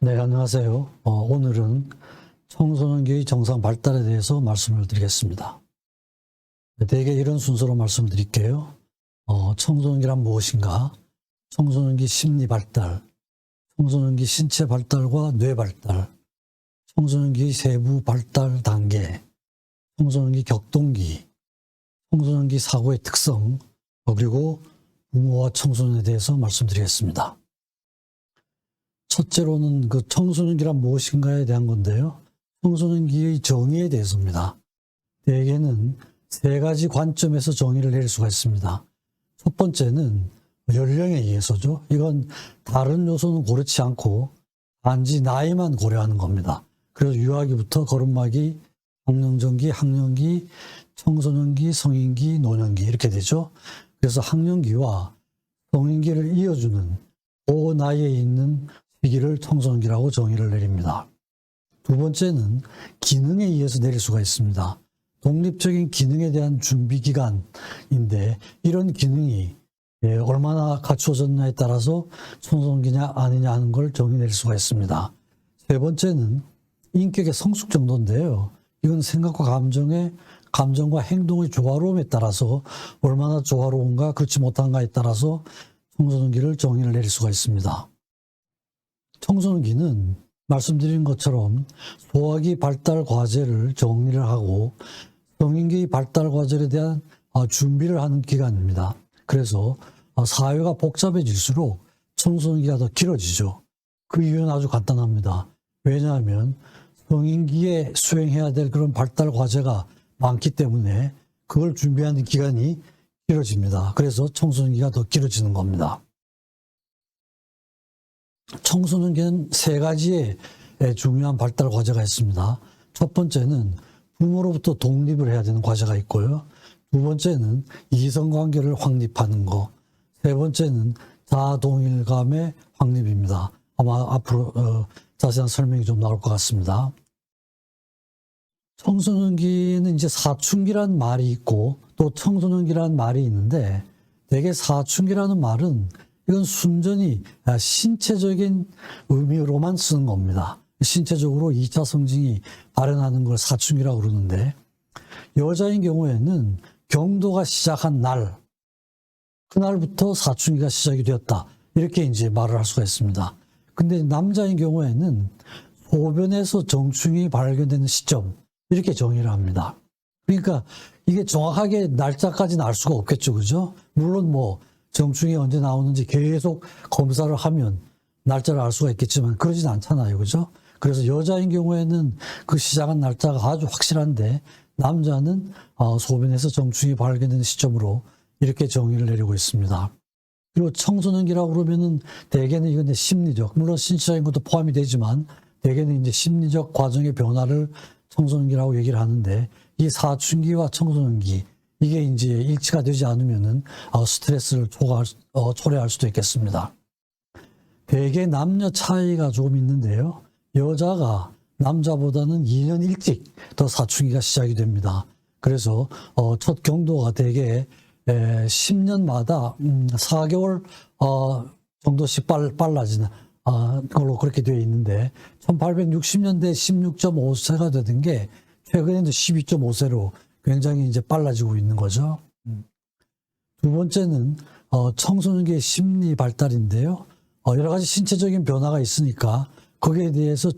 네, 안녕하세요. 오늘은 청소년기의 정상 발달에 대해서 말씀을 드리겠습니다. 대개 이런 순서로 말씀을 드릴게요. 청소년기란 무엇인가? 청소년기 심리 발달, 청소년기 신체 발달과 뇌 발달, 청소년기 세부 발달 단계, 청소년기 격동기, 청소년기 사고의 특성, 그리고 부모와 청소년에 대해서 말씀드리겠습니다. 첫째로는 그 청소년기란 무엇인가에 대한 건데요. 청소년기의 정의에 대해서입니다. 대개는 세 가지 관점에서 정의를 내릴 수가 있습니다. 첫 번째는 연령에 의해서죠. 이건 다른 요소는 고려치 않고 단지 나이만 고려하는 겁니다. 그래서 유아기부터 거름마기, 학령전기, 학령기, 청소년기, 성인기, 노년기 이렇게 되죠. 그래서 학령기와 성인기를 이어주는 그 나이에 있는 시기를 청소년기라고 정의를 내립니다. 두 번째는 기능에 의해서 내릴 수가 있습니다. 독립적인 기능에 대한 준비 기간인데 이런 기능이 얼마나 갖추어졌냐에 따라서 청소년기냐 아니냐 하는 걸 정의 내릴 수가 있습니다. 세 번째는 인격의 성숙 정도인데요. 이건 생각과 감정과 행동의 조화로움에 따라서 얼마나 조화로운가 그렇지 못한가에 따라서 청소년기를 정의를 내릴 수가 있습니다. 청소년기는 말씀드린 것처럼 소화기 발달 과제를 정리를 하고 성인기 발달 과제에 대한 준비를 하는 기간입니다. 그래서 사회가 복잡해질수록 청소년기가 더 길어지죠. 그 이유는 아주 간단합니다. 왜냐하면 성인기에 수행해야 될 그런 발달 과제가 많기 때문에 그걸 준비하는 기간이 길어집니다. 그래서 청소년기가 더 길어지는 겁니다. 청소년기는 세 가지의 중요한 발달 과제가 있습니다. 첫 번째는 부모로부터 독립을 해야 되는 과제가 있고요. 두 번째는 이성관계를 확립하는 거. 세 번째는 자아동일감의 확립입니다. 아마 앞으로 자세한 설명이 좀 나올 것 같습니다. 청소년기는 이제 사춘기란 말이 있고 또 청소년기란 말이 있는데 대개 사춘기라는 말은 이건 순전히 신체적인 의미로만 쓰는 겁니다. 신체적으로 2차 성징이 발현하는 걸 사춘기라고 그러는데 여자인 경우에는 경도가 시작한 날, 그날부터 사춘기가 시작이 되었다. 이렇게 이제 말을 할 수가 있습니다. 근데 남자인 경우에는 소변에서 정충이 발견되는 시점, 이렇게 정의를 합니다. 그러니까 이게 정확하게 날짜까지는 알 수가 없겠죠. 그죠? 물론 정충이 언제 나오는지 계속 검사를 하면 날짜를 알 수가 있겠지만 그러진 않잖아요. 그죠? 그래서 여자인 경우에는 그 시작한 날짜가 아주 확실한데 남자는 소변에서 정충이 발견되는 시점으로 이렇게 정의를 내리고 있습니다. 그리고 청소년기라고 그러면은 대개는 이건 심리적, 물론 신체적인 것도 포함이 되지만 대개는 이제 심리적 과정의 변화를 청소년기라고 얘기를 하는데 이 사춘기와 청소년기 이게 이제 일치가 되지 않으면은 스트레스를 초래할 수도 있겠습니다. 대개 남녀 차이가 조금 있는데요. 여자가 남자보다는 2년 일찍 더 사춘기가 시작이 됩니다. 그래서 첫 경도가 대개 10년마다 4개월 정도씩 빨라지는 걸로 그렇게 되어 있는데 1860년대 16.5세가 되던 게 최근에는 12.5세로 굉장히 이제 빨라지고 있는 거죠. 두 번째는 청소년기의 심리 발달인데요. 여러 가지 신체적인 변화가 있으니까 거기에 대해서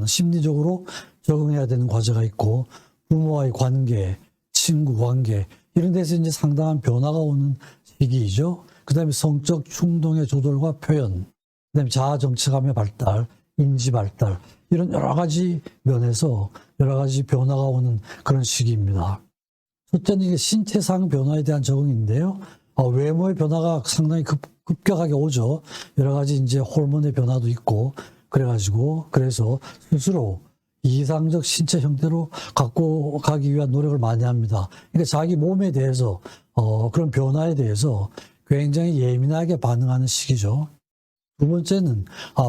심리적으로 적응해야 되는 과제가 있고 부모와의 관계, 친구 관계 이런 데서 이제 상당한 변화가 오는 시기이죠. 그다음에 성적 충동의 조절과 표현, 그다음에 자아 정체감의 발달, 인지 발달 이런 여러 가지 면에서 여러 가지 변화가 오는 그런 시기입니다. 첫째는 이게 신체상 변화에 대한 적응인데요. 외모의 변화가 상당히 급격하게 오죠. 여러 가지 이제 호르몬의 변화도 있고 그래서 스스로 이상적 신체 형태로 갖고 가기 위한 노력을 많이 합니다. 그러니까 자기 몸에 대해서 그런 변화에 대해서 굉장히 예민하게 반응하는 시기죠. 두 번째는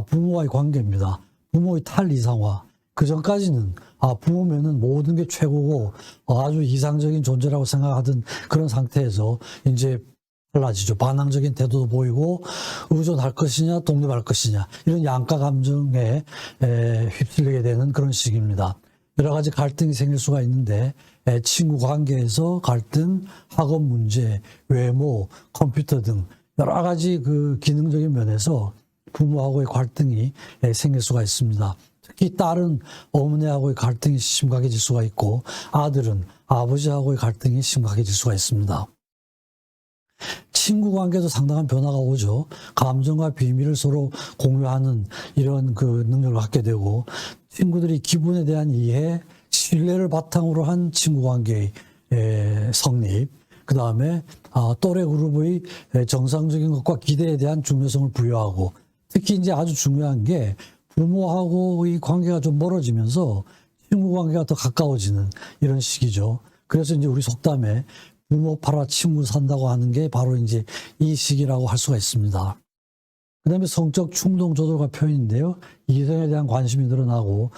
부모와의 관계입니다. 부모의 탈이상화. 그 전까지는 부모면은 모든 게 최고고 아주 이상적인 존재라고 생각하던 그런 상태에서 이제 달라지죠. 반항적인 태도도 보이고 의존할 것이냐 독립할 것이냐 이런 양가 감정에 휩쓸리게 되는 그런 시기입니다. 여러 가지 갈등이 생길 수가 있는데 친구 관계에서 갈등, 학업 문제, 외모, 컴퓨터 등 여러 가지 그 기능적인 면에서 부모하고의 갈등이 생길 수가 있습니다. 특히 딸은 어머니하고의 갈등이 심각해질 수가 있고 아들은 아버지하고의 갈등이 심각해질 수가 있습니다. 친구 관계도 상당한 변화가 오죠. 감정과 비밀을 서로 공유하는 이런 그 능력을 갖게 되고 친구들이 기분에 대한 이해, 신뢰를 바탕으로 한 친구 관계의 성립, 그 다음에 또래 그룹의 정상적인 것과 기대에 대한 중요성을 부여하고 특히 이제 아주 중요한 게 부모하고의 관계가 좀 멀어지면서 친구 관계가 더 가까워지는 이런 시기죠. 그래서 이제 우리 속담에 부모 팔아 친구 산다고 하는 게 바로 이제 이 시기라고 할 수가 있습니다. 그 다음에 성적 충동 조절과 표현인데요. 이성에 대한 관심이 늘어나고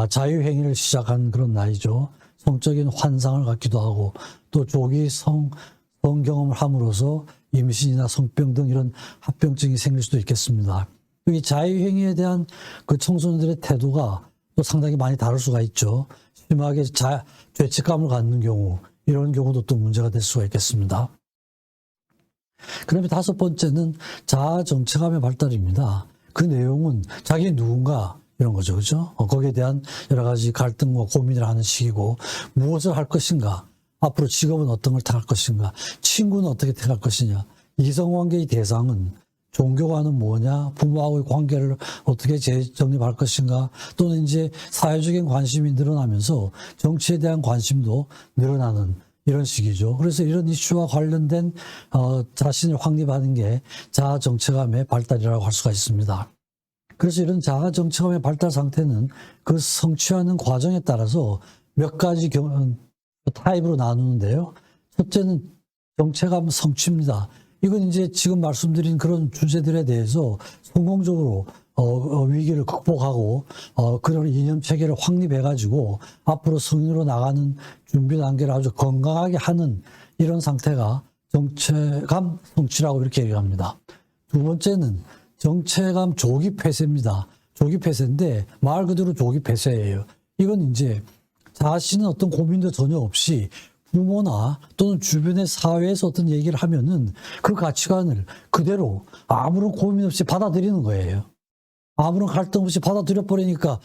자유행위를 시작한 그런 나이죠. 성적인 환상을 갖기도 하고 또 조기 성 경험을 함으로써 임신이나 성병 등 이런 합병증이 생길 수도 있겠습니다. 이 자유행위에 대한 그 청소년들의 태도가 또 상당히 많이 다를 수가 있죠. 심하게 죄책감을 갖는 경우 이런 경우도 또 문제가 될 수가 있겠습니다. 그다음에 다섯 번째는 자아 정체감의 발달입니다. 그 내용은 자기 누군가 이런 거죠, 그죠? 거기에 대한 여러 가지 갈등과 고민을 하는 시기고 무엇을 할 것인가, 앞으로 직업은 어떤 걸 택할 것인가, 친구는 어떻게 택할 것이냐, 이성관계의 대상은 종교관은 뭐냐, 부모하고의 관계를 어떻게 재정립할 것인가, 또는 이제 사회적인 관심이 늘어나면서 정치에 대한 관심도 늘어나는 이런 시기죠. 그래서 이런 이슈와 관련된 자신을 확립하는 게 자아 정체감의 발달이라고 할 수가 있습니다. 그래서 이런 자아 정체감의 발달 상태는 그 성취하는 과정에 따라서 몇 가지 타입으로 나누는데요. 첫째는 정체감 성취입니다. 이건 이제 지금 말씀드린 그런 주제들에 대해서 성공적으로 위기를 극복하고 그런 이념 체계를 확립해가지고 앞으로 성인으로 나가는 준비 단계를 아주 건강하게 하는 이런 상태가 정체감 성취라고 이렇게 얘기합니다. 두 번째는 정체감 조기 폐쇄입니다. 조기 폐쇄인데 말 그대로 조기 폐쇄예요. 이건 이제 자신은 어떤 고민도 전혀 없이 부모나 또는 주변의 사회에서 어떤 얘기를 하면은 그 가치관을 그대로 아무런 고민 없이 받아들이는 거예요. 아무런 갈등 없이 받아들여 버리니까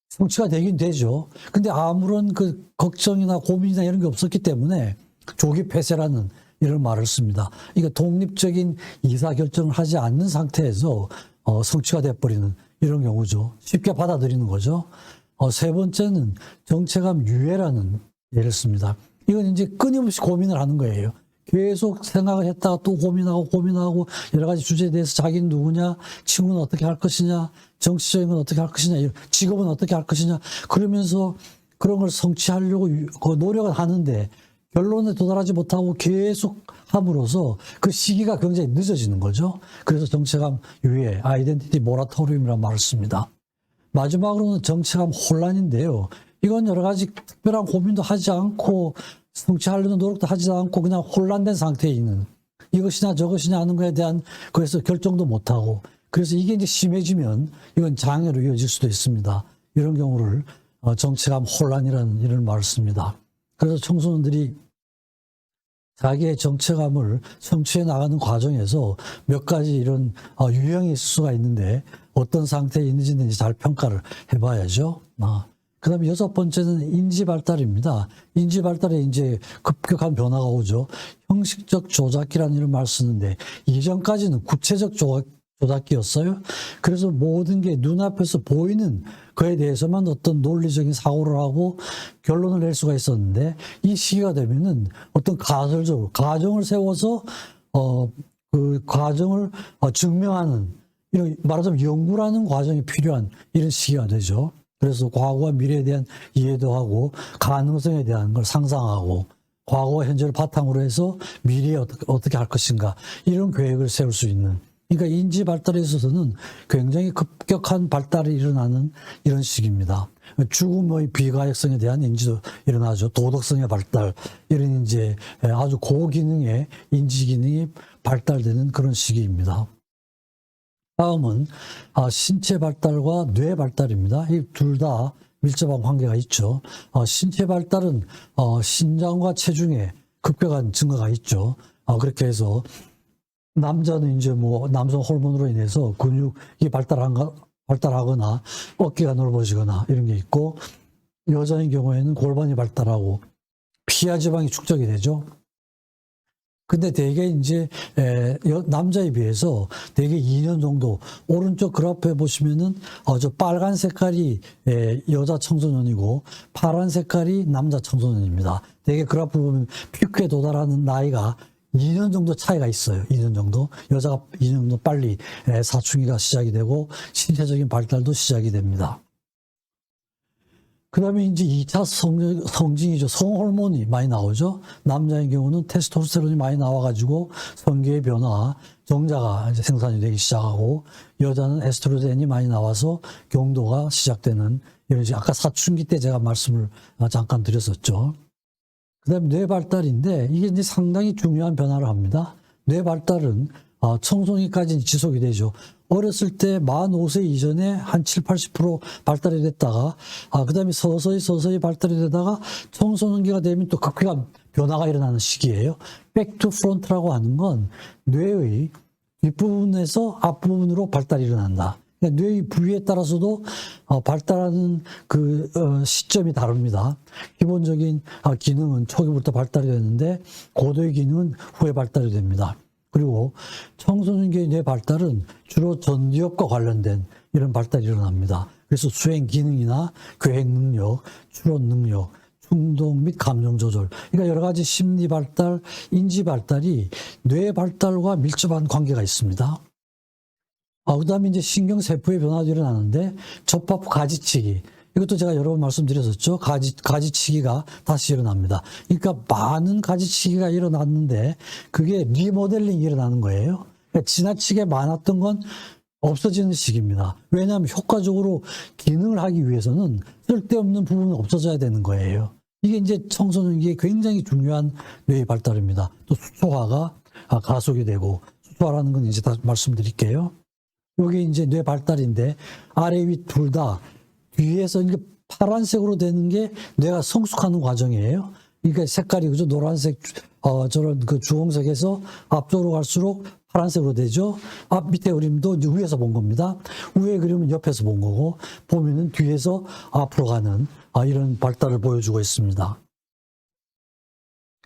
성취가 되긴 되죠. 근데 아무런 그 걱정이나 고민이나 이런 게 없었기 때문에 조기 폐쇄라는 이런 말을 씁니다. 그러니까 독립적인 의사결정을 하지 않는 상태에서 성취가 돼버리는 이런 경우죠. 쉽게 받아들이는 거죠. 세 번째는 정체감 유예라는 예를 씁니다. 이건 이제 끊임없이 고민을 하는 거예요. 계속 생각을 했다가 또 고민하고 여러 가지 주제에 대해서 자기는 누구냐, 친구는 어떻게 할 것이냐, 정치적인 건 어떻게 할 것이냐, 직업은 어떻게 할 것이냐, 그러면서 그런 걸 성취하려고 노력을 하는데 결론에 도달하지 못하고 계속 함으로써 그 시기가 굉장히 늦어지는 거죠. 그래서 정체감 유예, 아이덴티티 모라토리움이라는 말을 씁니다. 마지막으로는 정체감 혼란인데요. 이건 여러 가지 특별한 고민도 하지 않고 성취하려는 노력도 하지 않고 그냥 혼란된 상태에 있는 이것이냐 저것이냐 하는 거에 대한 그래서 결정도 못하고 그래서 이게 이제 심해지면 이건 장애로 이어질 수도 있습니다. 이런 경우를 정체감 혼란이라는 이런 말을 씁니다. 그래서 청소년들이 자기의 정체감을 성취해 나가는 과정에서 몇 가지 이런 유형이 있을 수가 있는데 어떤 상태에 있는지는 잘 평가를 해봐야죠. 그 다음에 여섯 번째는 인지 발달입니다. 인지 발달에 이제 급격한 변화가 오죠. 형식적 조작기라는 이런 말을 쓰는데 이전까지는 구체적 조작기였어요. 그래서 모든 게 눈앞에서 보이는 그에 대해서만 어떤 논리적인 사고를 하고 결론을 낼 수가 있었는데 이 시기가 되면은 어떤 가설적으로 가정을 세워서 그 과정을 증명하는 이런 말하자면 연구라는 과정이 필요한 이런 시기가 되죠. 그래서 과거와 미래에 대한 이해도 하고 가능성에 대한 걸 상상하고 과거와 현재를 바탕으로 해서 미래에 어떻게 할 것인가 이런 계획을 세울 수 있는 그러니까 인지 발달에 있어서는 굉장히 급격한 발달이 일어나는 이런 시기입니다. 죽음의 비가역성에 대한 인지도 일어나죠. 도덕성의 발달, 이런 이제 아주 고기능의 인지 기능이 발달되는 그런 시기입니다. 다음은 신체 발달과 뇌 발달입니다. 이 둘 다 밀접한 관계가 있죠. 신체 발달은 신장과 체중에 급격한 증가가 있죠. 그렇게 해서 남자는 이제 뭐 남성 호르몬으로 인해서 근육이 발달하거나 어깨가 넓어지거나 이런 게 있고, 여자인 경우에는 골반이 발달하고 피하 지방이 축적이 되죠. 근데 대개 이제 남자에 비해서 대개 2년 정도, 오른쪽 그래프에 보시면은 저 빨간 색깔이 여자 청소년이고 파란 색깔이 남자 청소년입니다. 대개 그래프 보면 피크에 도달하는 나이가 2년 정도 차이가 있어요. 2년 정도. 여자가 2년 정도 빨리 사춘기가 시작이 되고 신체적인 발달도 시작이 됩니다. 그 다음에 이제 2차 성징이죠. 성호르몬이 많이 나오죠. 남자의 경우는 테스토스테론이 많이 나와가지고 성기의 변화, 정자가 이제 생산이 되기 시작하고, 여자는 에스트로겐이 많이 나와서 경도가 시작되는, 이런 아까 사춘기 때 제가 말씀을 잠깐 드렸었죠. 그 다음에 뇌 발달인데, 이게 이제 상당히 중요한 변화를 합니다. 뇌 발달은 청소년기까지 지속이 되죠. 어렸을 때 만 5세 이전에 한 7, 80% 발달이 됐다가, 그 다음에 서서히 발달이 되다가 청소년기가 되면 또 급격한 변화가 일어나는 시기예요. 백 투 프론트라고 하는 건 뇌의 뒷부분에서 앞부분으로 발달이 일어난다. 그러니까 뇌의 부위에 따라서도 발달하는 그 시점이 다릅니다. 기본적인 기능은 초기부터 발달이 되는데 고도의 기능은 후에 발달이 됩니다. 그리고 청소년기의 뇌 발달은 주로 전두엽과 관련된 이런 발달이 일어납니다. 그래서 수행 기능이나 계획 능력, 추론 능력, 충동 및 감정 조절, 그러니까 여러 가지 심리 발달, 인지 발달이 뇌 발달과 밀접한 관계가 있습니다. 그 다음에 이제 신경세포의 변화도 일어나는데, 접합부 가지치기, 이것도 제가 여러 번 말씀드렸었죠. 가지치기가 다시 일어납니다. 그러니까 많은 가지치기가 일어났는데 그게 리모델링이 일어나는 거예요. 그러니까 지나치게 많았던 건 없어지는 시기입니다. 왜냐하면 효과적으로 기능을 하기 위해서는 쓸데없는 부분은 없어져야 되는 거예요. 이게 이제 청소년기에 굉장히 중요한 뇌의 발달입니다. 또 수초화가 가속이 되고, 수초화라는 건 이제 다 말씀드릴게요. 이게 이제 뇌 발달인데, 아래 위 둘 다 뒤에서 이게 파란색으로 되는 게 뇌가 성숙하는 과정이에요. 그러니까 색깔이 그죠, 노란색, 저런 그 주홍색에서 앞쪽으로 갈수록 파란색으로 되죠. 앞 밑에 그림도 이제 위에서 본 겁니다. 위에 그림은 옆에서 본 거고, 보면은 뒤에서 앞으로 가는 이런 발달을 보여주고 있습니다.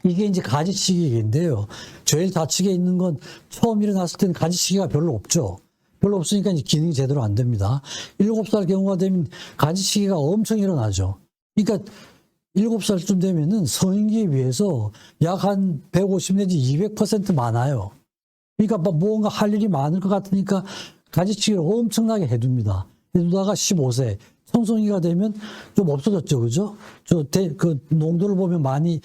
이게 이제 가지치기인데요. 제일 좌측에 있는 건 처음 일어났을 때는 가지치기가 별로 없죠. 별로 없으니까 이제 기능이 제대로 안 됩니다. 7살 경우가 되면 가지치기가 엄청 일어나죠. 그러니까 7살쯤 되면은 성인기에 비해서 약 한 150 내지 200% 많아요. 그러니까 뭔가 할 일이 많을 것 같으니까 가지치기를 엄청나게 해둡니다. 해두다가 15세, 청소년기가 되면 좀 없어졌죠. 그죠? 그 농도를 보면 많이,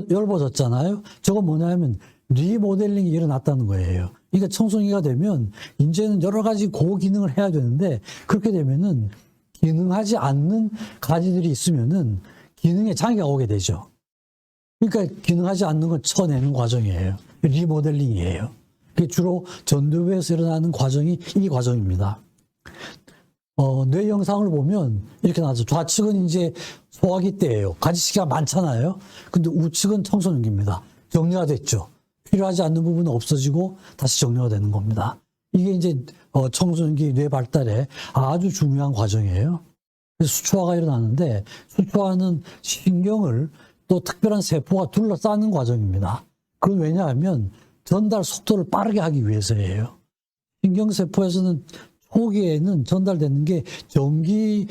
엷어졌잖아요. 저건 뭐냐면 리모델링이 일어났다는 거예요. 그러니까 청소년기가 되면 이제는 여러 가지 고기능을 해야 되는데, 그렇게 되면은 기능하지 않는 가지들이 있으면은 기능에 장애가 오게 되죠. 그러니까 기능하지 않는 걸 쳐내는 과정이에요. 리모델링이에요. 그게 주로 전두엽에서 일어나는 과정이 이 과정입니다. 뇌 영상을 보면 이렇게 나와서 좌측은 이제 소화기 때예요. 가지치기가 많잖아요. 근데 우측은 청소년기입니다. 정리가 됐죠. 필요하지 않는 부분은 없어지고 다시 정리가 되는 겁니다. 이게 이제 청소년기 뇌 발달에 아주 중요한 과정이에요. 그래서 수초화가 일어나는데, 수초화는 신경을 또 특별한 세포가 둘러싸는 과정입니다. 그건 왜냐하면 전달 속도를 빠르게 하기 위해서예요. 신경세포에서는 초기에는 전달되는 게 전기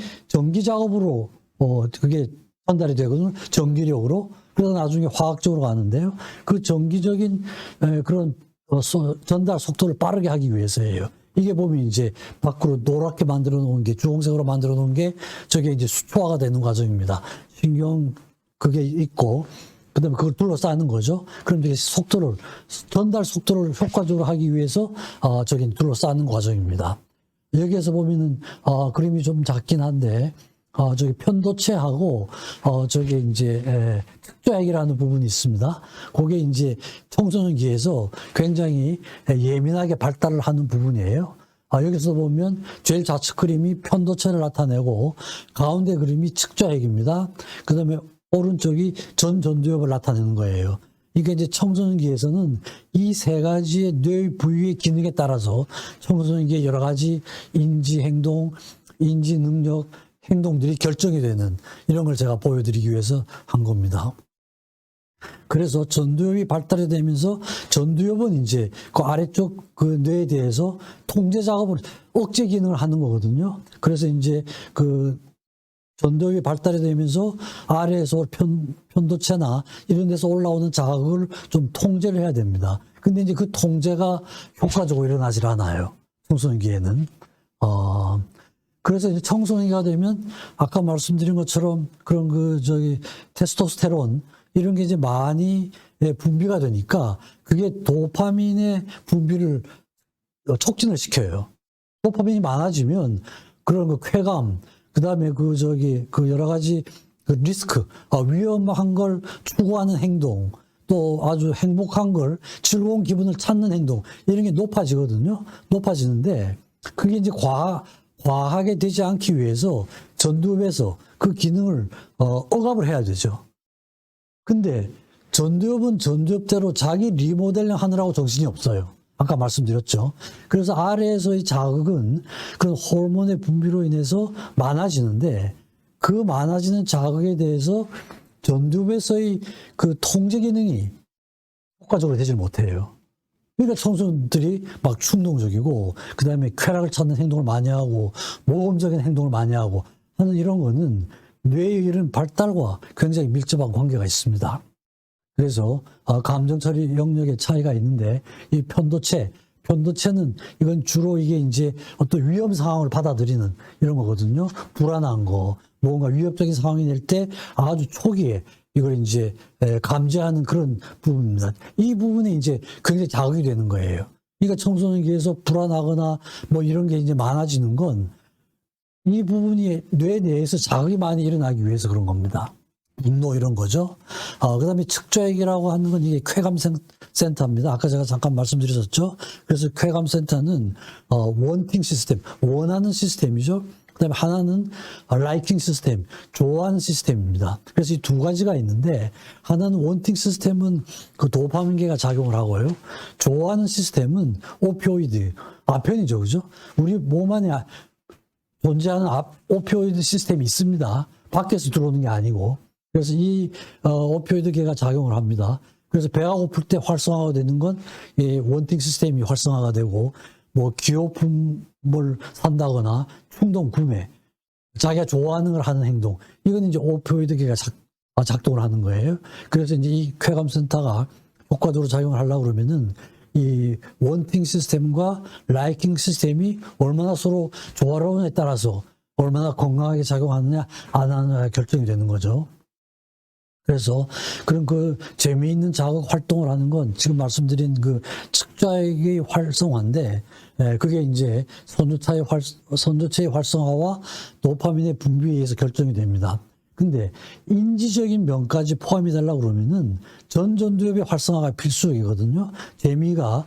작업으로 그게 전달이 되거든요. 전기력으로. 그래서 나중에 화학적으로 가는데요. 그 전기적인 그런 전달 속도를 빠르게 하기 위해서예요. 이게 보면 이제 밖으로 노랗게 만들어 놓은 게, 주홍색으로 만들어 놓은 게 저게 이제 수초화가 되는 과정입니다. 신경 그게 있고, 그 다음에 그걸 둘러싸는 거죠. 그럼 이제 전달 속도를 효과적으로 하기 위해서 저기 둘러싸는 과정입니다. 여기에서 보면은 그림이 좀 작긴 한데, 저기 편도체하고, 저기 이제, 특조액이라는 부분이 있습니다. 그게 이제 청소년기에서 굉장히 예민하게 발달을 하는 부분이에요. 여기서 보면 제일 좌측 그림이 편도체를 나타내고, 가운데 그림이 측좌액입니다. 그 다음에 오른쪽이 전두엽을 나타내는 거예요. 이게 이제 청소년기에서는 이 세 가지의 뇌 부위의 기능에 따라서 청소년기의 여러 가지 인지 행동, 인지 능력, 행동들이 결정이 되는 이런 걸 제가 보여드리기 위해서 한 겁니다. 그래서 전두엽이 발달이 되면서 전두엽은 이제 그 아래쪽 그 뇌에 대해서 통제 작업을 억제 기능을 하는 거거든요. 그래서 이제 그 전두엽이 발달이 되면서 아래에서 편도체나 이런 데서 올라오는 자극을 좀 통제를 해야 됩니다. 근데 이제 그 통제가 효과적으로 일어나질 않아요. 청소년기에는. 그래서 이제 청소년기가 되면 아까 말씀드린 것처럼 그런 테스토스테론 이런 게 이제 많이 분비가 되니까 그게 도파민의 분비를 촉진을 시켜요. 도파민이 많아지면 그런 쾌감, 그 다음에 여러 가지 리스크, 위험한 걸 추구하는 행동, 또 아주 행복한 걸, 즐거운 기분을 찾는 행동, 이런 게 높아지거든요. 높아지는데, 그게 이제 과하게 되지 않기 위해서 전두엽에서 그 기능을, 억압을 해야 되죠. 근데 전두엽은 전두엽대로 자기 리모델링 하느라고 정신이 없어요. 아까 말씀드렸죠. 그래서 아래에서의 자극은 그런 호르몬의 분비로 인해서 많아지는데 그 많아지는 자극에 대해서 전두엽에서의 그 통제 기능이 효과적으로 되질 못해요. 그러니까 청소년들이 막 충동적이고 그 다음에 쾌락을 찾는 행동을 많이 하고 모험적인 행동을 많이 하고 하는 이런 거는 뇌의 이런 발달과 굉장히 밀접한 관계가 있습니다. 그래서 감정 처리 영역의 차이가 있는데 이 편도체는 이건 주로 이게 이제 어떤 위험 상황을 받아들이는 이런 거거든요. 불안한 거, 뭔가 위협적인 상황이 될 때 아주 초기에 이걸 이제 감지하는 그런 부분입니다. 이 부분이 이제 굉장히 자극이 되는 거예요. 그러니까 청소년기에서 불안하거나 뭐 이런 게 이제 많아지는 건 이 부분이 뇌 내에서 자극이 많이 일어나기 위해서 그런 겁니다. 분노 이런 거죠. 그 다음에 측좌액이라고 하는 건 이게 쾌감센터입니다. 아까 제가 잠깐 말씀드렸었죠. 그래서 쾌감센터는 원팅 시스템, 원하는 시스템이죠. 그 다음에 하나는 라이킹 시스템, 좋아하는 시스템입니다. 그래서 이 두 가지가 있는데 하나는 원팅 시스템은 그 도파민계가 작용을 하고요. 좋아하는 시스템은 오피오이드, 아펜이죠. 그죠? 우리 몸 안에 존재하는 오피오이드 시스템이 있습니다. 밖에서 들어오는 게 아니고. 그래서 이 오피오이드계가 작용을 합니다. 그래서 배가 고플 때 활성화가 되는 건 이 원팅 시스템이 활성화가 되고 뭐 기호품을 산다거나 충동 구매, 자기가 좋아하는 걸 하는 행동, 이건 이제 오피오이드계가 작동을 하는 거예요. 그래서 이제 이 쾌감센터가 효과적으로 작용을 하려고 그러면은 이 원팅 시스템과 라이킹 시스템이 얼마나 서로 조화로운에 따라서 얼마나 건강하게 작용하느냐 안 하느냐 결정이 되는 거죠. 그래서 그런 그 재미있는 자극 활동을 하는 건 지금 말씀드린 그 측좌액의 활성화인데 그게 이제 선두체의 활성화와 도파민의 분비에 의해서 결정이 됩니다. 근데 인지적인 면까지 포함이 되려고 그러면은 전두엽의 활성화가 필수적이거든요. 재미가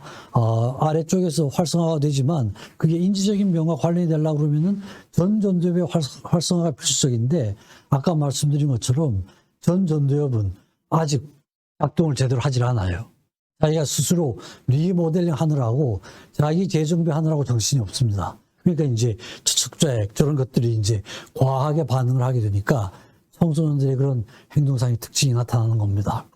아래쪽에서 활성화가 되지만 그게 인지적인 면과 관련이 되려고 그러면은 전두엽의 활성화가 필수적인데 아까 말씀드린 것처럼 전두엽은 아직 작동을 제대로 하질 않아요. 자기가 스스로 리모델링 하느라고 자기 재정비 하느라고 정신이 없습니다. 그러니까 이제 측좌액 저런 것들이 이제 과하게 반응을 하게 되니까 청소년들의 그런 행동상의 특징이 나타나는 겁니다.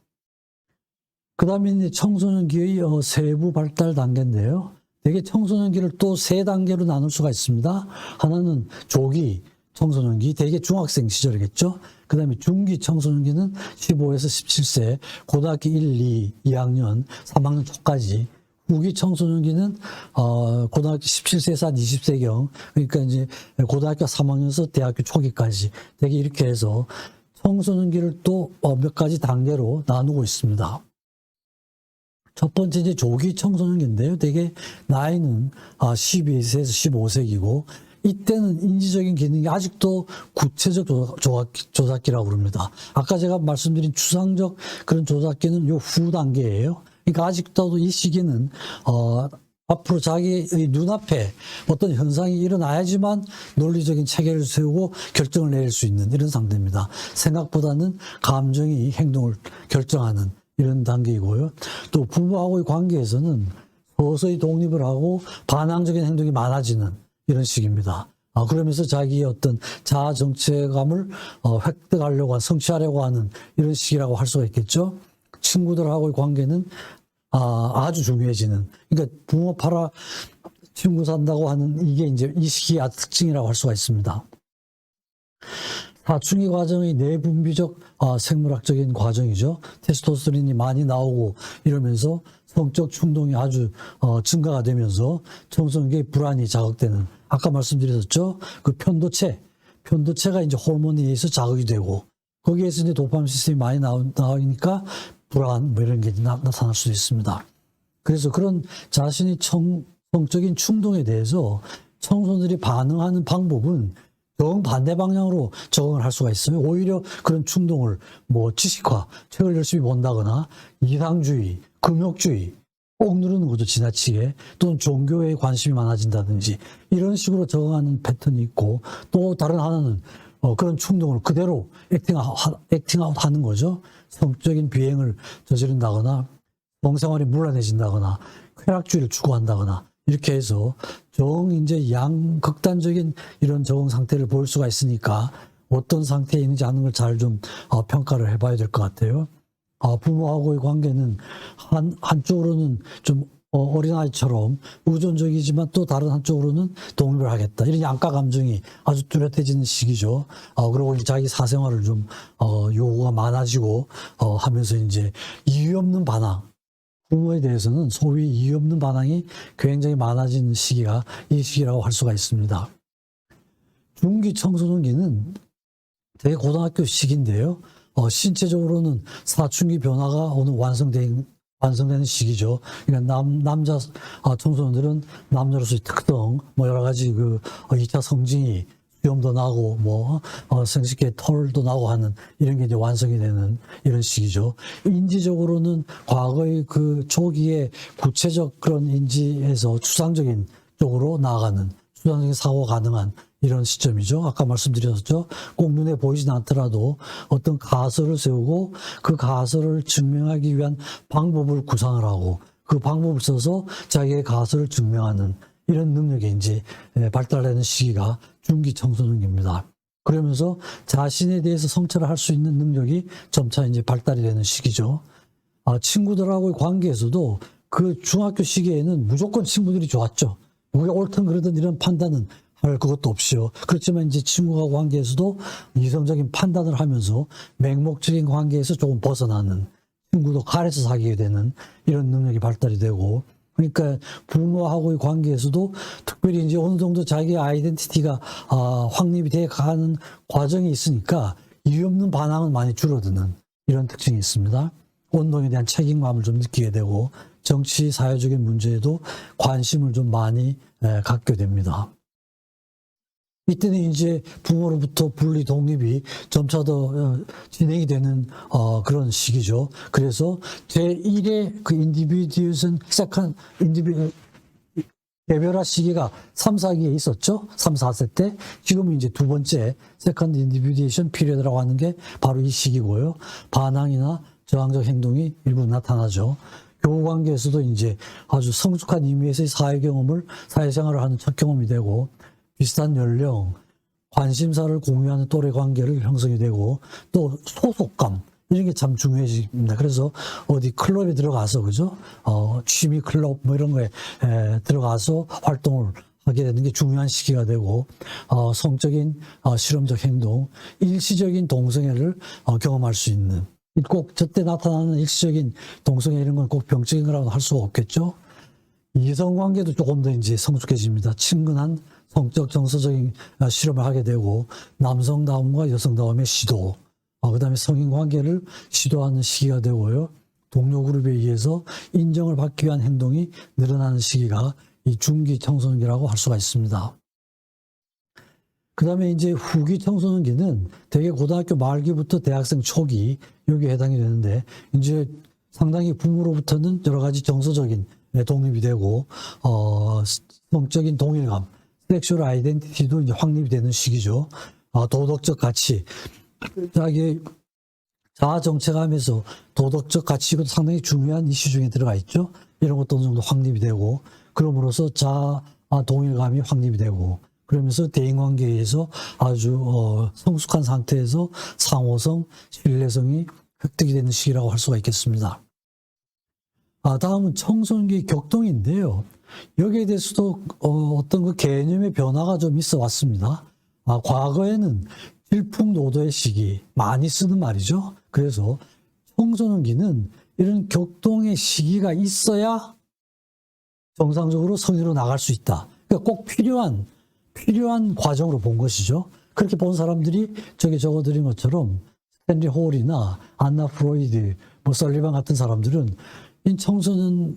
그 다음에 이제 청소년기의 세부 발달 단계인데요. 대개 청소년기를 또 세 단계로 나눌 수가 있습니다. 하나는 조기 청소년기, 대개 중학생 시절이겠죠. 그 다음에 중기 청소년기는 15에서 17세, 고등학교 1, 2학년, 3학년 초까지. 후기 청소년기는 고등학교 17세에서 한 20세경, 그러니까 이제 고등학교 3학년에서 대학교 초기까지 되게 이렇게 해서 청소년기를 또 몇 가지 단계로 나누고 있습니다. 첫 번째 이제 조기 청소년기인데요. 되게 나이는 12세에서 15세기고 이때는 인지적인 기능이 아직도 구체적 조작기라고 부릅니다. 아까 제가 말씀드린 추상적 그런 조작기는 요 후 단계예요. 그러니까 아직도 이 시기는 앞으로 자기의 눈앞에 어떤 현상이 일어나야지만 논리적인 체계를 세우고 결정을 내릴 수 있는 이런 상태입니다. 생각보다는 감정이 행동을 결정하는 이런 단계이고요. 또 부모하고의 관계에서는 서서히 독립을 하고 반항적인 행동이 많아지는 이런 시기입니다. 그러면서 자기의 어떤 자아 정체감을 획득하려고 성취하려고 하는 이런 시기라고 할 수가 있겠죠. 친구들하고의 관계는 아주 중요해지는, 그러니까 부모 팔아 친구 산다고 하는 이게 이제 이 시기의 특징이라고 할 수가 있습니다. 사춘기 과정의 내분비적 생물학적인 과정이죠. 테스토스테론이 많이 나오고 이러면서 성적 충동이 아주 증가가 되면서 청소년기의 불안이 자극되는, 아까 말씀드렸죠. 그 편도체가 이제 호르몬에 의해서 자극이 되고 거기에서 이제 도파민 시스템이 많이 나오니까 불안 뭐 이런 게 나타날 수도 있습니다. 그래서 그런 자신이 성적인 충동에 대해서 청소년들이 반응하는 방법은 정반대 방향으로 적응을 할 수가 있으면 오히려 그런 충동을 뭐 지식화, 책을 열심히 본다거나 이상주의, 금욕주의, 꼭 누르는 거죠, 지나치게. 또는 종교에 관심이 많아진다든지 이런 식으로 적응하는 패턴이 있고, 또 다른 하나는 그런 충동을 그대로 액팅아웃 하는 거죠. 성적인 비행을 저지른다거나 성생활이 문란해진다거나 쾌락주의를 추구한다거나 이렇게 해서 이제 양극단적인 이런 적응 상태를 보일 수가 있으니까 어떤 상태에 있는지 아는 걸 잘 좀 평가를 해봐야 될 것 같아요. 부모하고의 관계는 한쪽으로는 좀 어린아이처럼 의존적이지만 또 다른 한쪽으로는 독립을 하겠다. 이런 양가 감정이 아주 뚜렷해지는 시기죠. 그리고 자기 사생활을 좀 요구가 많아지고 하면서 이제 이유 없는 반항, 부모에 대해서는 소위 이유 없는 반항이 굉장히 많아지는 시기가 이 시기라고 할 수가 있습니다. 중기 청소년기는 되게 고등학교 시기인데요. 신체적으로는 사춘기 변화가 오늘 완성되는 시기죠. 그러니까 남자 청소년들은 남자로서의 특성, 뭐 여러 가지 2차 성징이 수염도 나고 생식기에 털도 나고 하는 이런 게 이제 완성이 되는 이런 시기죠. 인지적으로는 과거의 그 초기에 구체적 그런 인지에서 추상적인 쪽으로 나아가는, 추상적인 사고가 가능한 이런 시점이죠. 아까 말씀드렸죠. 꼭 눈에 보이진 않더라도 어떤 가설을 세우고 그 가설을 증명하기 위한 방법을 구상을 하고 그 방법을 써서 자기의 가설을 증명하는 이런 능력이 이제 발달되는 시기가 중기 청소년기입니다. 그러면서 자신에 대해서 성찰을 할 수 있는 능력이 점차 이제 발달이 되는 시기죠. 친구들하고의 관계에서도 그 중학교 시기에는 무조건 친구들이 좋았죠. 우리가 옳든 그러든 이런 판단은 할 그것도 없이요. 그렇지만 이제 친구와 관계에서도 이성적인 판단을 하면서 맹목적인 관계에서 조금 벗어나는, 친구도 가려서 사귀게 되는 이런 능력이 발달이 되고, 그러니까 부모하고의 관계에서도 특별히 이제 어느 정도 자기의 아이덴티티가 확립이 돼 가는 과정이 있으니까 이유 없는 반항은 많이 줄어드는 이런 특징이 있습니다. 운동에 대한 책임감을 좀 느끼게 되고 정치 사회적인 문제에도 관심을 좀 많이 갖게 됩니다. 이때는 이제 부모로부터 분리 독립이 점차 더 진행이 되는 그런 시기죠. 그래서 제1의 그 인디비듀에이션 시작한 개별화 시기가 3, 4기에 있었죠. 3, 4세 때. 지금은 이제 두 번째 세컨드 인디비듀에이션 피리어드라고 하는 게 바로 이 시기고요. 반항이나 저항적 행동이 일부 나타나죠. 교우 관계에서도 이제 아주 성숙한 의미에서의 사회생활을 하는 첫 경험이 되고, 비슷한 연령, 관심사를 공유하는 또래 관계를 형성이 되고, 또 소속감, 이런 게 참 중요해집니다. 그래서 어디 클럽에 들어가서, 그죠? 취미 클럽 뭐 이런 거에 들어가서 활동을 하게 되는 게 중요한 시기가 되고, 성적인 실험적 행동, 일시적인 동성애를 경험할 수 있는, 꼭 저때 나타나는 일시적인 동성애 이런 건 꼭 병적인 거라고 할 수가 없겠죠. 이성관계도 조금 더 이제 성숙해집니다. 친근한 성적 정서적인 실험을 하게 되고, 남성다움과 여성다움의 시도, 그다음에 성인관계를 시도하는 시기가 되고요. 동료 그룹에 의해서 인정을 받기 위한 행동이 늘어나는 시기가 이 중기 청소년기라고 할 수가 있습니다. 그 다음에 이제 후기 청소년기는 대개 고등학교 말기부터 대학생 초기, 여기에 해당이 되는데, 이제 상당히 부모로부터는 여러 가지 정서적인 독립이 되고, 성적인 동일감, 섹슈얼 아이덴티티도 이제 확립이 되는 시기죠. 도덕적 가치, 자기 자아 정체감에서 도덕적 가치가 상당히 중요한 이슈 중에 들어가 있죠. 이런 것도 어느 정도 확립이 되고, 그럼으로써 자아 동일감이 확립이 되고, 그러면서 대인관계에서 아주 성숙한 상태에서 상호성, 신뢰성이 획득이 되는 시기라고 할 수가 있겠습니다. 다음은 청소년기 격동인데요. 여기에 대해서도 어떤 그 개념의 변화가 좀 있어 왔습니다. 과거에는 질풍노도의 시기, 많이 쓰는 말이죠. 그래서 청소년기는 이런 격동의 시기가 있어야 정상적으로 성인으로 나갈 수 있다. 그러니까 꼭 필요한 과정으로 본 것이죠. 그렇게 본 사람들이 저기 적어드린 것처럼 스탠리 홀이나 안나 프로이드, 설리반 같은 사람들은 이 청소년이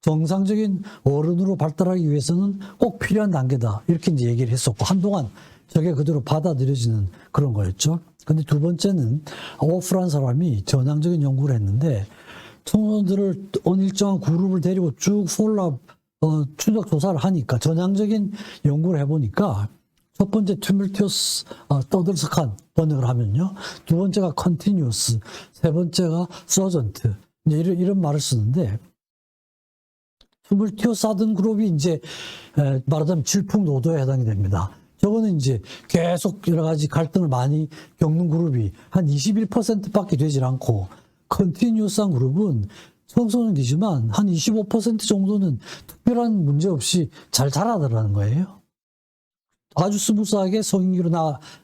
정상적인 어른으로 발달하기 위해서는 꼭 필요한 단계다. 이렇게 이제 얘기를 했었고, 한동안 저게 그대로 받아들여지는 그런 거였죠. 근데 두 번째는 오프라는 사람이 전향적인 연구를 했는데, 청소년들을 어느 일정한 그룹을 데리고 쭉 추적 조사를 하니까, 전향적인 연구를 해보니까, 첫 번째 튜밀티어스, 떠들썩한 번역을 하면요. 두 번째가 컨티뉴어스, 세 번째가 서전트. 이제 이런 말을 쓰는데, 튜밀티어스 하던 그룹이 이제, 말하자면 질풍노도에 해당이 됩니다. 저거는 이제 계속 여러 가지 갈등을 많이 겪는 그룹이 한 21%밖에 되질 않고, 컨티뉴어스한 그룹은 청소년기지만 한 25% 정도는 특별한 문제 없이 잘 자라더라는 거예요. 아주 스무스하게 성인기로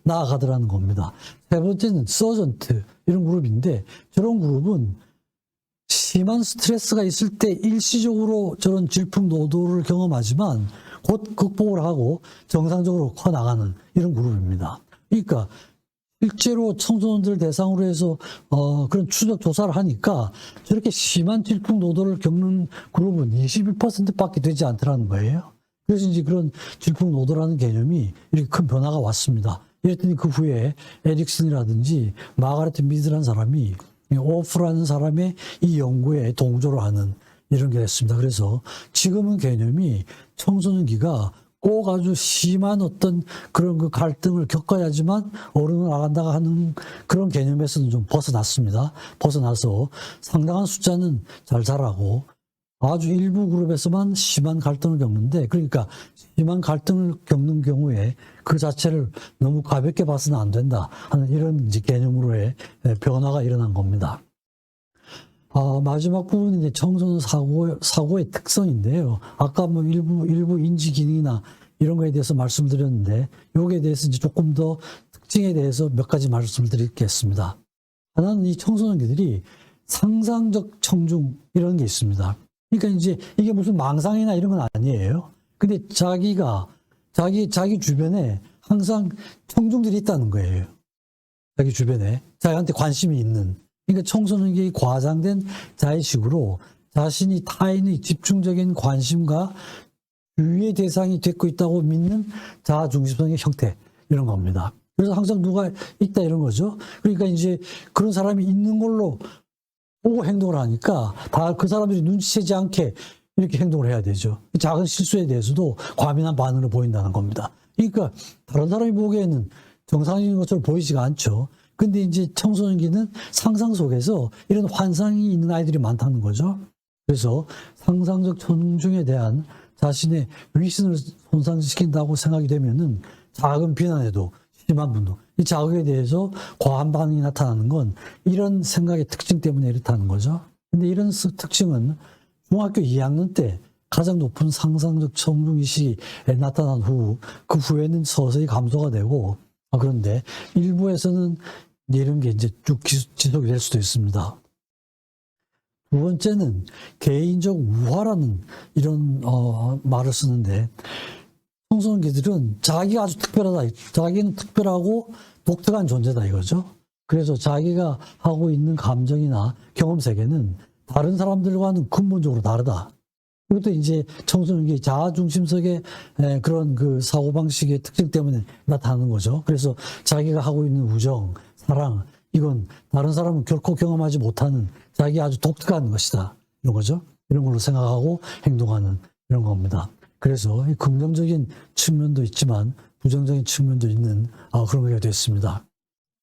나아가더라는 겁니다. 세 번째는 서전트, 이런 그룹인데, 저런 그룹은 심한 스트레스가 있을 때 일시적으로 저런 질풍노도를 경험하지만 곧 극복을 하고 정상적으로 커나가는 이런 그룹입니다. 그러니까 실제로 청소년들 대상으로 해서 그런 추적 조사를 하니까 저렇게 심한 질풍노도를 겪는 그룹은 21%밖에 되지 않더라는 거예요. 그래서 이제 그런 질풍노도라는 개념이 이렇게 큰 변화가 왔습니다. 이랬더니 그 후에 에릭슨이라든지 마가레트 미드라는 사람이 오프라는 사람의 이 연구에 동조를 하는 이런 게 됐습니다. 그래서 지금은 개념이 청소년기가 꼭 아주 심한 어떤 그런 그 갈등을 겪어야지만 어른으로 나간다가 하는 그런 개념에서는 좀 벗어났습니다. 벗어나서 상당한 숫자는 잘 자라고 아주 일부 그룹에서만 심한 갈등을 겪는데, 그러니까 심한 갈등을 겪는 경우에 그 자체를 너무 가볍게 봐서는 안 된다 하는 이런 이제 개념으로의 변화가 일어난 겁니다. 마지막 부분이 이제 청소년 사고의 특성인데요. 아까 뭐 일부 인지 기능이나 이런 거에 대해서 말씀을 드렸는데, 여기에 대해서 이제 조금 더 특징에 대해서 몇 가지 말씀을 드리겠습니다. 하나는 이 청소년기들이 상상적 청중 이런 게 있습니다. 그러니까 이제 이게 무슨 망상이나 이런 건 아니에요. 근데 자기 주변에 항상 청중들이 있다는 거예요. 자기 주변에 자기한테 관심이 있는. 그러니까 청소년기의 과장된 자의식으로 자신이 타인의 집중적인 관심과 주의의 대상이 되고 있다고 믿는 자아중심성의 형태, 이런 겁니다. 그래서 항상 누가 있다 이런 거죠. 그러니까 이제 그런 사람이 있는 걸로 보고 행동을 하니까 다 그 사람들이 눈치채지 않게 이렇게 행동을 해야 되죠. 작은 실수에 대해서도 과민한 반응을 보인다는 겁니다. 그러니까 다른 사람이 보기에는 정상적인 것처럼 보이지가 않죠. 근데 이제 청소년기는 상상 속에서 이런 환상이 있는 아이들이 많다는 거죠. 그래서 상상적 청중에 대한 자신의 위신을 손상시킨다고 생각이 되면은 작은 비난에도 심한 분노, 이 자극에 대해서 과한 반응이 나타나는 건 이런 생각의 특징 때문에 이렇다는 거죠. 근데 이런 특징은 중학교 2학년 때 가장 높은 상상적 청중의식이 나타난 후, 그 후에는 서서히 감소가 되고, 그런데 일부에서는 이런 게 이제 쭉 지속이 될 수도 있습니다. 두 번째는 개인적 우화라는 이런 말을 쓰는데, 청소년기들은 자기가 아주 특별하다, 자기는 특별하고 독특한 존재다 이거죠. 그래서 자기가 하고 있는 감정이나 경험 세계는 다른 사람들과는 근본적으로 다르다. 그것도 이제 청소년기 자아중심적의 그런 그 사고방식의 특징 때문에 나타나는 거죠. 그래서 자기가 하고 있는 우정, 사랑, 이건 다른 사람은 결코 경험하지 못하는 자기 아주 독특한 것이다. 이런 거죠. 이런 걸로 생각하고 행동하는 이런 겁니다. 그래서 긍정적인 측면도 있지만 부정적인 측면도 있는 그런 거가 됐습니다.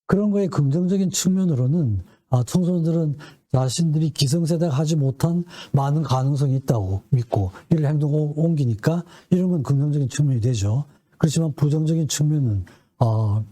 그런 거에 긍정적인 측면으로는 청소년들은 자신들이 기성세대가 하지 못한 많은 가능성이 있다고 믿고 이를 행동으로 옮기니까 이런 건 긍정적인 측면이 되죠. 그렇지만 부정적인 측면은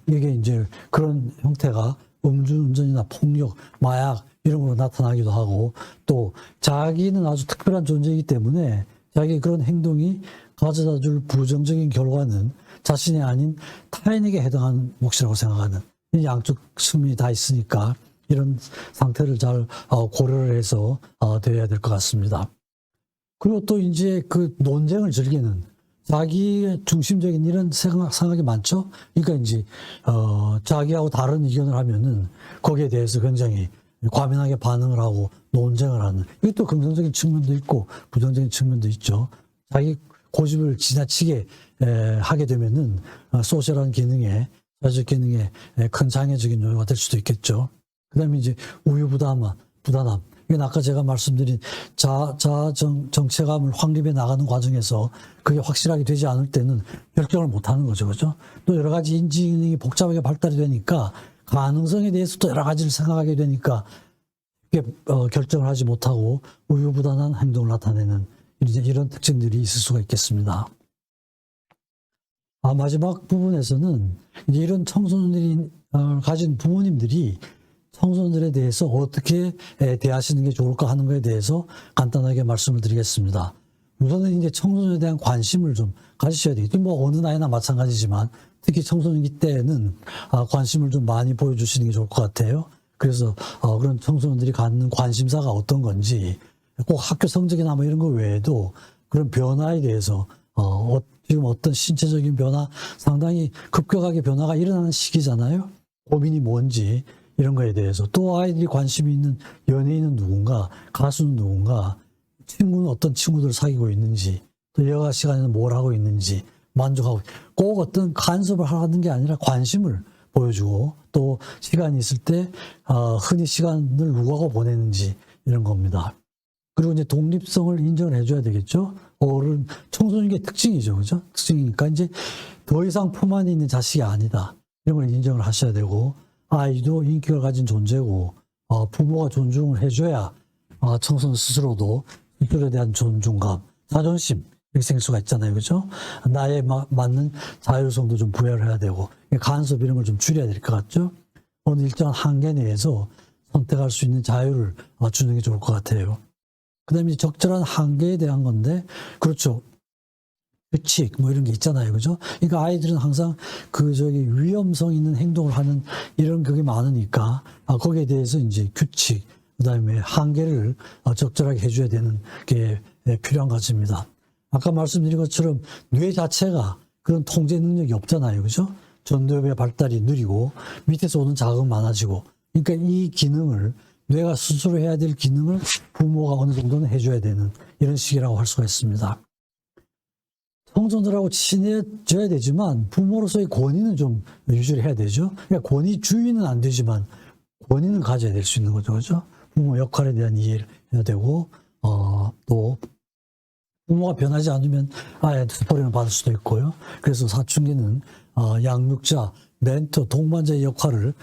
이게 이제 그런 형태가 음주운전이나 폭력, 마약 이런 걸로 나타나기도 하고 또 자기는 아주 특별한 존재이기 때문에 자기의 그런 행동이 가져다 줄 부정적인 결과는 자신이 아닌 타인에게 해당하는 몫이라고 생각하는 이 양쪽 측면이 다 있으니까 이런 상태를 잘 고려를 해서 되어야 될 것 같습니다. 그리고 또 이제 그 논쟁을 즐기는 자기 중심적인 이런 생각이 많죠. 그러니까 이제 자기하고 다른 의견을 하면은 거기에 대해서 굉장히 과민하게 반응을 하고 논쟁을 하는 이것도 긍정적인 측면도 있고 부정적인 측면도 있죠. 자기 고집을 지나치게 하게 되면은 소셜한 기능에 사회적 기능에 큰 장애적인 요소가 될 수도 있겠죠. 그다음에 이제 우유부단함, 이건 아까 제가 말씀드린 정체감을 확립해 나가는 과정에서 그게 확실하게 되지 않을 때는 결정을 못 하는 거죠. 그죠? 또 여러 가지 인지 기능이 복잡하게 발달이 되니까 가능성에 대해서 또 여러 가지를 생각하게 되니까 결정을 하지 못하고 우유부단한 행동을 나타내는 이런 특징들이 있을 수가 있겠습니다. 마지막 부분에서는 이런 청소년들이 가진 부모님들이 청소년들에 대해서 어떻게 대하시는 게 좋을까 하는 것에 대해서 간단하게 말씀을 드리겠습니다. 우선은 이제 청소년에 대한 관심을 좀 가지셔야 되겠죠. 뭐 어느 나이나 마찬가지지만 특히 청소년기 때는 관심을 좀 많이 보여주시는 게 좋을 것 같아요. 그래서 그런 청소년들이 갖는 관심사가 어떤 건지 꼭 학교 성적이나 뭐 이런 거 외에도 그런 변화에 대해서 지금 어떤 신체적인 변화, 상당히 급격하게 변화가 일어나는 시기잖아요. 고민이 뭔지 이런 거에 대해서 또 아이들이 관심이 있는 연예인은 누군가, 가수는 누군가, 친구는 어떤 친구들을 사귀고 있는지, 또 여가 시간에는 뭘 하고 있는지 만족하고 꼭 어떤 간섭을 하는 게 아니라 관심을 보여주고 또 시간이 있을 때 흔히 시간을 누구하고 보내는지 이런 겁니다. 그리고 이제 독립성을 인정을 해줘야 되겠죠. 어른, 청소년기의 특징이죠. 그죠? 특징이니까 이제 더 이상 품 안에 있는 자식이 아니다. 이런 걸 인정을 하셔야 되고, 아이도 인격을 가진 존재고, 부모가 존중을 해줘야 청소년 스스로도 이들에 대한 존중감, 자존심, 이렇게 생길 수가 있잖아요. 그죠? 나에 맞는 자율성도 좀 부여를 해야 되고, 간섭 이런 걸 좀 줄여야 될 것 같죠? 어느 일정한 한계 내에서 선택할 수 있는 자유를 주는 게 좋을 것 같아요. 그 다음에 적절한 한계에 대한 건데, 그렇죠. 규칙, 뭐 이런 게 있잖아요. 그죠? 그러니까 아이들은 항상 위험성 있는 행동을 하는 이런 그게 많으니까, 거기에 대해서 이제 규칙, 그 다음에 한계를 적절하게 해줘야 되는 게 필요한 것 같습니다. 아까 말씀드린 것처럼 뇌 자체가 그런 통제 능력이 없잖아요. 그죠? 전두엽의 발달이 느리고 밑에서 오는 자극은 많아지고, 그러니까 이 기능을 뇌가 스스로 해야 될 기능을 부모가 어느 정도는 해줘야 되는 이런 시기라고 할 수가 있습니다. 청소년들하고 친해져야 되지만 부모로서의 권위는 좀 유지를 해야 되죠. 그러니까 권위주의는 안 되지만 권위는 가져야 될 수 있는 거죠. 그죠? 부모 역할에 대한 이해를 해야 되고, 또 부모가 변하지 않으면 아이한테 스포링을 받을 수도 있고요. 그래서 사춘기는 양육자, 멘토, 동반자의 역할을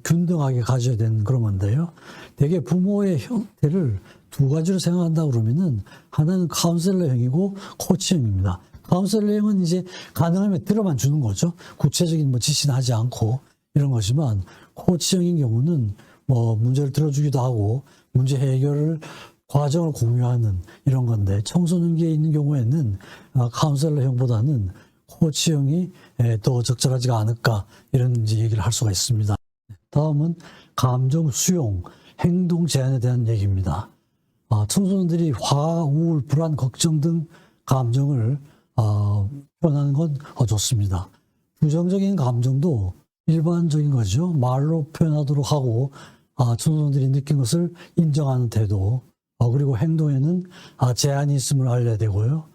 균등하게 가져야 되는 그런 건데요. 대개 부모의 형태를 두 가지로 생각한다 그러면은 하나는 카운셀러형이고 코치형입니다. 카운셀러형은 이제 가능하면 들어만 주는 거죠. 구체적인 뭐 지시는 하지 않고 이런 것이지만 코치형인 경우는 뭐 문제를 들어주기도 하고 문제 해결을 과정을 공유하는 이런 건데 청소년기에 있는 경우에는 카운셀러형보다는 코치형이 더 적절하지가 않을까 이런 얘기를 할 수가 있습니다. 다음은 감정 수용, 행동 제한에 대한 얘기입니다. 청소년들이 화, 우울, 불안, 걱정 등 감정을 표현하는 건 좋습니다. 부정적인 감정도 일반적인 거죠. 말로 표현하도록 하고 청소년들이 느낀 것을 인정하는 태도, 그리고 행동에는 제한이 있음을 알려야 되고요.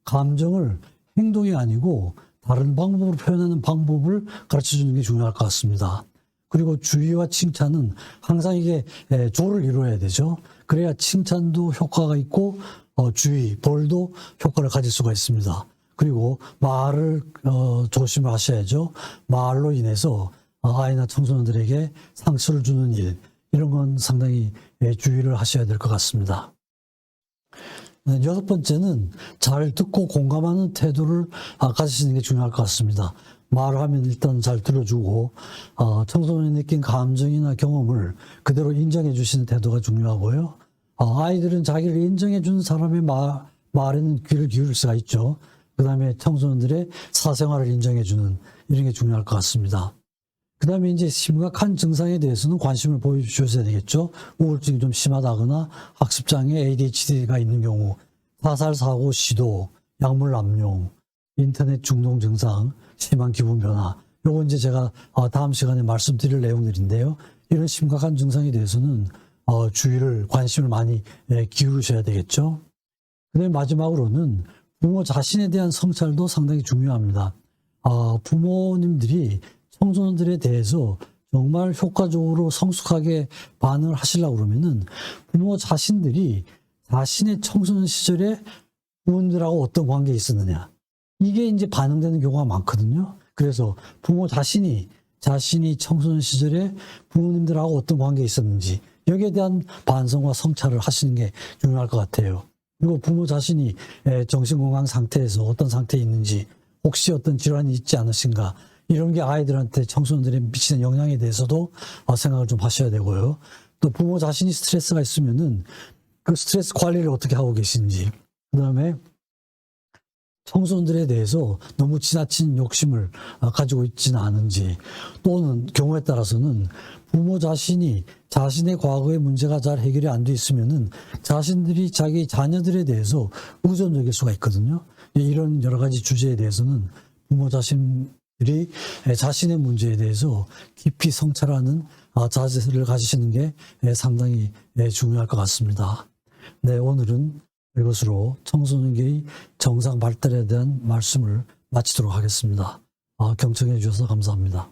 감정을 행동이 아니고 다른 방법으로 표현하는 방법을 가르쳐 주는 게 중요할 것 같습니다. 그리고 주의와 칭찬은 항상 이게 조를 이루어야 되죠. 그래야 칭찬도 효과가 있고 주의, 벌도 효과를 가질 수가 있습니다. 그리고 말을 조심을 하셔야죠. 말로 인해서 아이나 청소년들에게 상처를 주는 일, 이런 건 상당히 주의를 하셔야 될 것 같습니다. 여섯 번째는 잘 듣고 공감하는 태도를 가지시는 게 중요할 것 같습니다. 말을 하면 일단 잘 들어주고 청소년이 느낀 감정이나 경험을 그대로 인정해 주시는 태도가 중요하고요. 아이들은 자기를 인정해 주는 사람의 말에는 귀를 기울일 수가 있죠. 그 다음에 청소년들의 사생활을 인정해 주는, 이런 게 중요할 것 같습니다. 그 다음에 이제 심각한 증상에 대해서는 관심을 보여주셔야 되겠죠. 우울증이 좀 심하다거나 학습장애, ADHD가 있는 경우, 사살, 사고, 시도, 약물 남용, 인터넷 중독 증상, 심한 기분 변화, 요거 이제 제가 다음 시간에 말씀드릴 내용들인데요. 이런 심각한 증상에 대해서는 주의를, 관심을 많이 기울이셔야 되겠죠. 그 다음에 마지막으로는 부모 자신에 대한 성찰도 상당히 중요합니다. 부모님들이 청소년들에 대해서 정말 효과적으로 성숙하게 반응을 하시려고 그러면은 부모 자신들이 자신의 청소년 시절에 부모님들하고 어떤 관계에 있었느냐, 이게 이제 반영되는 경우가 많거든요. 그래서 부모 자신이 청소년 시절에 부모님들하고 어떤 관계에 있었는지, 여기에 대한 반성과 성찰을 하시는 게 중요할 것 같아요. 그리고 부모 자신이 정신건강 상태에서 어떤 상태에 있는지, 혹시 어떤 질환이 있지 않으신가, 이런 게 아이들한테, 청소년들에 미치는 영향에 대해서도 생각을 좀 하셔야 되고요. 또 부모 자신이 스트레스가 있으면은 그 스트레스 관리를 어떻게 하고 계신지, 그 다음에 청소년들에 대해서 너무 지나친 욕심을 가지고 있지는 않은지, 또는 경우에 따라서는 부모 자신이 자신의 과거의 문제가 잘 해결이 안 돼 있으면은 자신들이 자기 자녀들에 대해서 의존적일 수가 있거든요. 이런 여러 가지 주제에 대해서는 부모 자신들이 자신의 문제에 대해서 깊이 성찰하는 자세를 가지시는 게 상당히 중요할 것 같습니다. 네, 오늘은 이것으로 청소년기의 정상 발달에 대한 말씀을 마치도록 하겠습니다. 경청해 주셔서 감사합니다.